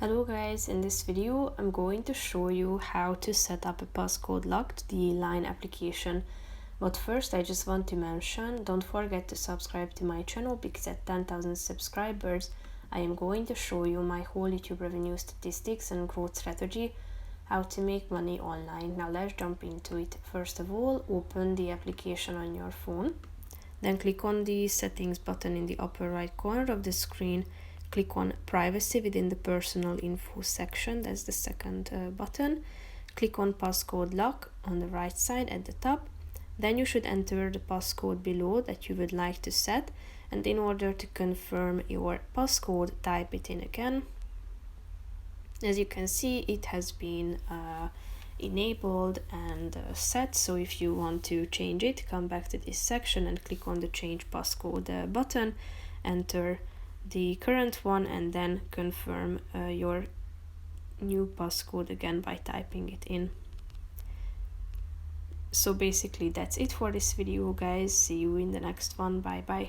Hello guys, in this video I'm going to show you how to set up a passcode lock to the Line application. But first I just want to mention, don't forget to subscribe to my channel because at 10,000 subscribers I am going to show you my whole YouTube revenue statistics and growth strategy, how to make money online. Now let's jump into it. First of all, open the application on your phone. Then click on the settings button in the upper right corner of the screen. Click on privacy within the personal info section, that's the second button. Click on passcode lock on the right side at the top. Then you should enter the passcode below that you would like to set, and in order to confirm your passcode, type it in again. As you can see, it has been enabled and set, so if you want to change it, come back to this section and click on the change passcode button, enter the current one, and then confirm your new passcode again by typing it in. So basically that's it for this video guys. See you in the next one. Bye bye.